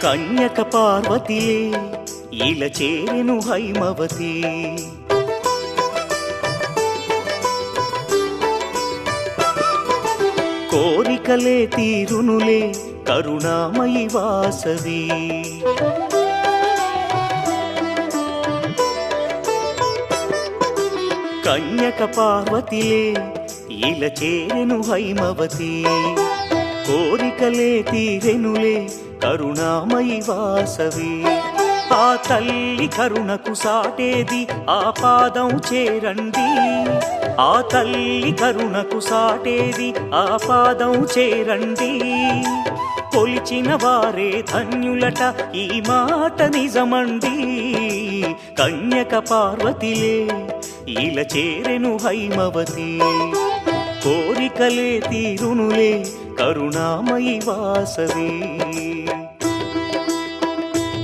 కన్యక పార్వతిలే ఇలా చేరెను హైమవతి. కోరికలే తీరునులే కరుణామయి వాసవి. కన్యక పార్వతిలే ఇలా చేరెను హైమవతి. కోరికలే తీరెనులే కరుణామయి వాసవి. ఆ తల్లి కరుణకు సాటేది ఆ పాదం చేరండి. ఆ తల్లి కరుణకు సాటేది ఆ పాదం చేరండి. కొలిచిన వారే ధన్యులట ఈ మాట నిజమండి. కన్యక పార్వతిలే ఇలా చేరెను హైమవతి. కోరికలే తీరునులే కరుణామయి వాసవి.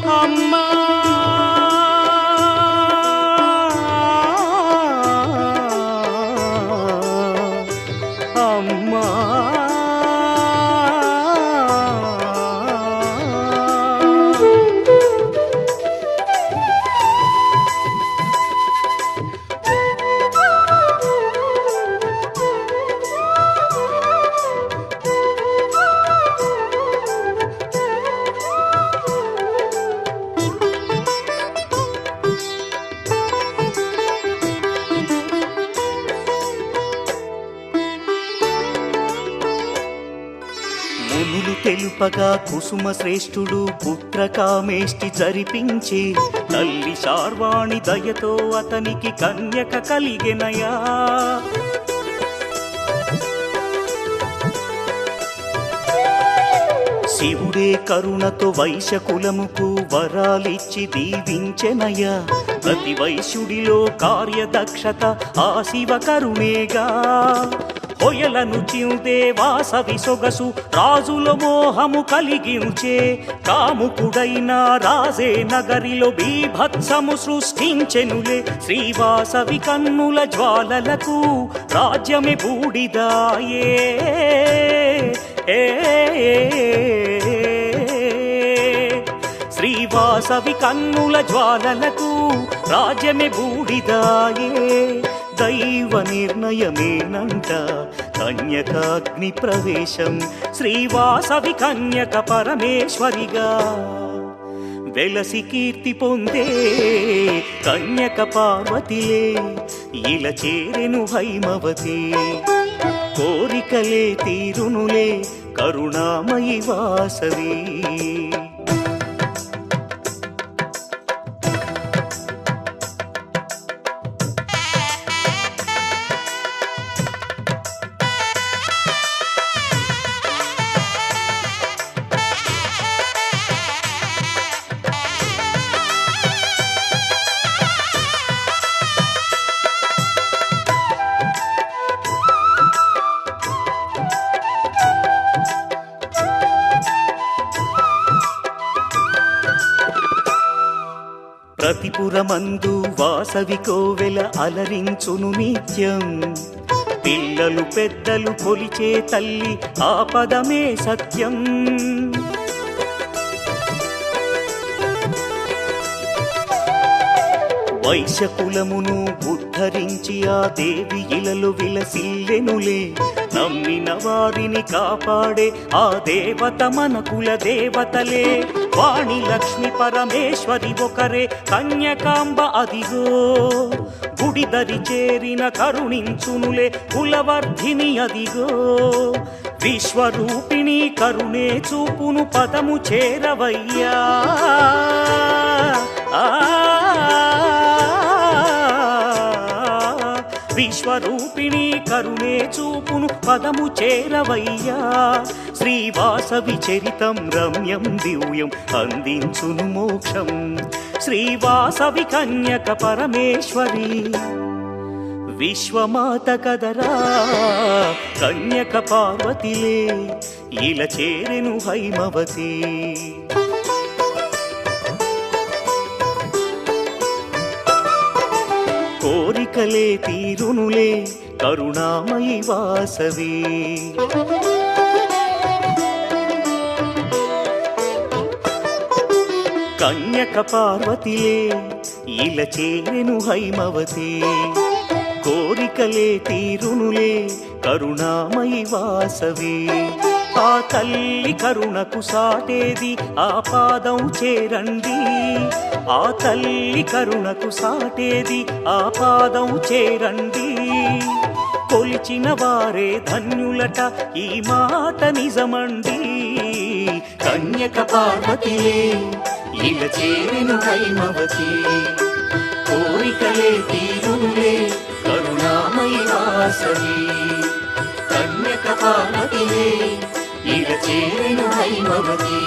అమ్మా అమ్మా మునులు తెలుపగా కుసుమ శ్రేష్ఠుడు పుత్రకామేష్టి జరిపించి తల్లి శార్వాణి దయతో అతనికి కన్యక కలిగెనయా. శివుడే కరుణతో వైశ్యకులముకు వరాలిచ్చి దీవించెనయా. ప్రతి వైశ్యుడిలో కార్యదక్షత ఆ శివ కరుణేగా. హొయలను చిందే వాసవి సొగసు రాజుల మోహము కలిగించే. కాముకుడైన రాజే నగరిలో బీభత్సము సృష్టించెనులే. శ్రీవాసవి కన్నుల జ్వాలలకు రాజ్యమే బూడిదాయే. శ్రీవాసవి కన్నుల జ్వాలలకు రాజ్యమే బూడిదాయే. దైవ నిర్ణయమేనంట కన్యకాగ్ని ప్రవేశం. శ్రీవాసవి కన్యక పరమేశ్వరిగా వెలసి కీర్తి పొందే. కన్యక పార్వతిలే ఇలా చేరెను హైమవతి. కోరికలే తీరునులే కరుణామయి వాసవి. ప్రతిపురమందు వాసవి కోవెల అలరించును నిత్యం. పిల్లలు పెద్దలు కొలిచే తల్లి ఆ పదమే సత్యం. వైశ్యకులమును ఉద్ధరించి ఆ దేవి ఇలలు విలసిల్లెనులే. నమ్మిన వారిని కాపాడే ఆ దేవత మన కుల దేవతలే. వాణి లక్ష్మి పరమేశ్వరి ఒకరే కన్యకాంబ అదిగో. గుడిదరి చేరిన కరుణించునులే కులవర్ధిని అదిగో. విశ్వరూపిణి కరుణే చూపును పదము చేరవయ్యా. విశ్వరూపిణి కరుణే చూపును పదము చేరవయ్యా. శ్రీవాసవి చరితం రమ్యం దివ్యం అందించును మోక్షం. శ్రీవాసవి కన్యక పరమేశ్వరి విశ్వమాత కదరా. కన్యక పార్వతిలే ఇలా చేరెను హైమవతి. కోరికలే తీరునులే కరుణామయి వాసవి. కన్యక పార్వతిలే ఇలా చేరెను హైమవతి కోరికలే తీరునులే కరుణామయి వాసవి ఆ తల్లి కరుణకు సాటేది ఆ పాదం చేరండి ఆ తల్లి కరుణకు సాటేది ఆ పాదం చేరండి కొలిచిన వారే ధన్యులట ఈ మాట నిజమండి కన్యక పార్వతిలే ఇలా చేరెను హైమవతి కోరికలే తీరునులే కరుణామయి వాసవి కన్యక పార్వతిలే ఇలా చేరెను హైమవతి